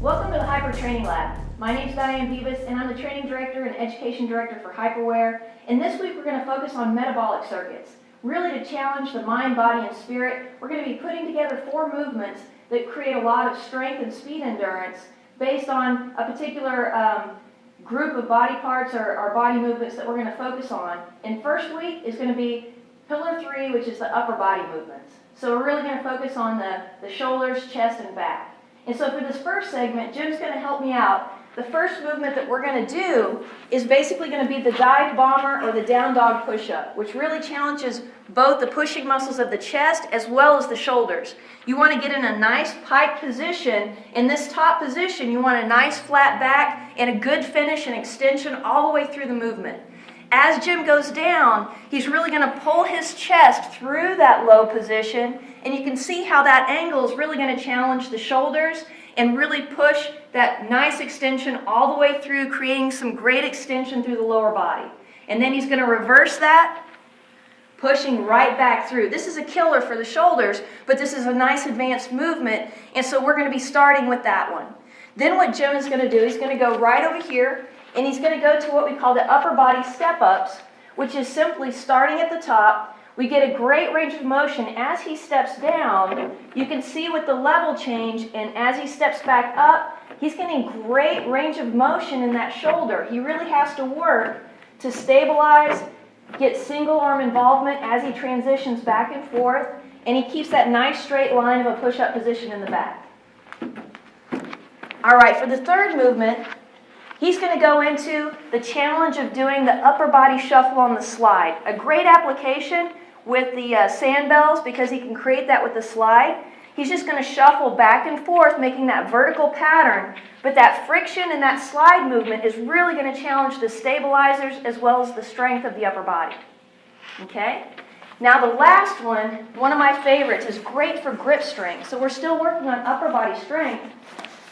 Welcome to the Hyper Training Lab. My name is Diane Beavis and I'm the Training Director and Education Director for Hyperwear. And this week we're going to focus on metabolic circuits. Really to challenge the mind, body, and spirit, we're going to be putting together 4 movements that create a lot of strength and speed endurance based on a particular group of body parts or body movements that we're going to focus on. And first week is going to be Pillar 3, which is the upper body movements. So we're really going to focus on the shoulders, chest, and back. And so for this first segment, Jim's going to help me out. The first movement that we're going to do is basically going to be the dive bomber or the down dog push-up, which really challenges both the pushing muscles of the chest as well as the shoulders. You want to get in a nice pike position. In this top position, you want a nice flat back and a good finish and extension all the way through the movement. As Jim goes down, he's really going to pull his chest through that low position, and you can see how that angle is really going to challenge the shoulders and really push that nice extension all the way through, creating some great extension through the lower body. And then he's going to reverse that, pushing right back through. This is a killer for the shoulders, but this is a nice advanced movement, and so we're going to be starting with that one. Then what Jim is going to do, he's going to go right over here, and he's going to go to what we call the upper body step-ups, which is simply starting at the top. We get a great range of motion. As he steps down, you can see with the level change, and as he steps back up, he's getting great range of motion in that shoulder. He really has to work to stabilize, get single arm involvement as he transitions back and forth, and he keeps that nice straight line of a push-up position in the back. All right, for the third movement, he's going to go into the challenge of doing the upper body shuffle on the slide. A great application with the SandBells because he can create that with the slide. He's just going to shuffle back and forth, making that vertical pattern. But that friction and that slide movement is really going to challenge the stabilizers as well as the strength of the upper body. Okay? Now the last one of my favorites, is great for grip strength. So we're still working on upper body strength,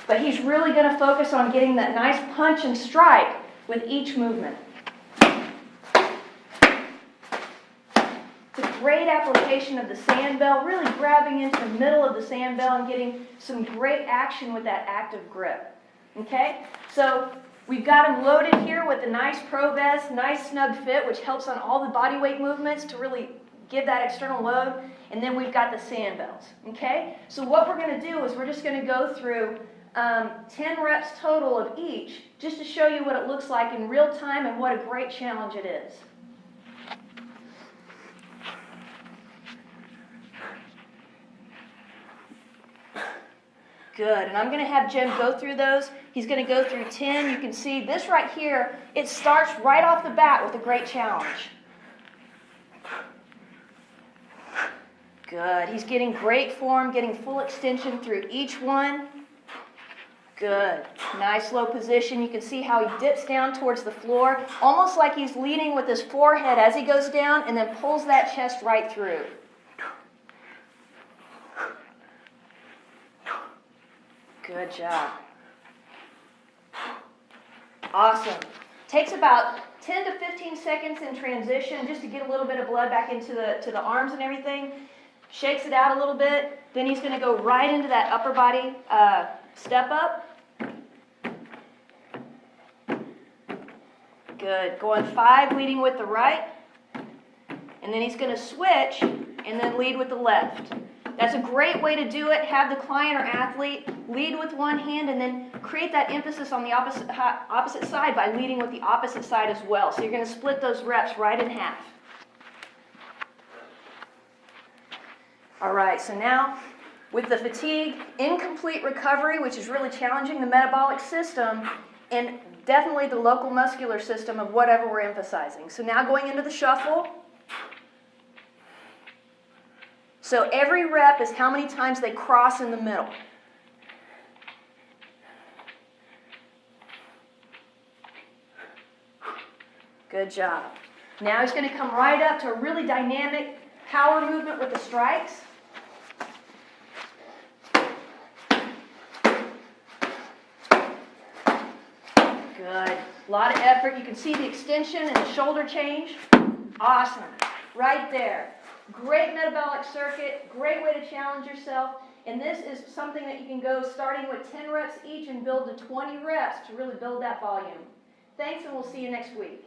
but he's really going to focus on getting that nice punch and strike with each movement. It's a great application of the SandBell, really grabbing into the middle of the SandBell and getting some great action with that active grip. Okay? So we've got him loaded here with a nice pro vest, nice snug fit, which helps on all the body weight movements to really give that external load. And then we've got the SandBells. Okay? So what we're going to do is we're just going to go through 10 reps total of each, just to show you what it looks like in real time and what a great challenge it is. Good, and I'm going to have Jim go through those. He's going to go through 10. You can see this right here, it starts right off the bat with a great challenge. Good, he's getting great form, getting full extension through each one. Good. Nice low position. You can see how he dips down towards the floor, almost like he's leading with his forehead as he goes down and then pulls that chest right through. Good job. Awesome. Takes about 10 to 15 seconds in transition just to get a little bit of blood back into the arms and everything. Shakes it out a little bit. Then he's going to go right into that upper body step up. Good. Going 5, leading with the right. And then he's going to switch and then lead with the left. That's a great way to do it. Have the client or athlete lead with one hand and then create that emphasis on the opposite side by leading with the opposite side as well. So you're going to split those reps right in half. All right, so now with the fatigue, incomplete recovery, which is really challenging the metabolic system, and definitely the local muscular system of whatever we're emphasizing. So now going into the shuffle. So every rep is how many times they cross in the middle. Good job. Now he's going to come right up to a really dynamic power movement with the strikes. Good. A lot of effort. You can see the extension and the shoulder change. Awesome. Right there. Great metabolic circuit. Great way to challenge yourself. And this is something that you can go starting with 10 reps each and build to 20 reps to really build that volume. Thanks, and we'll see you next week.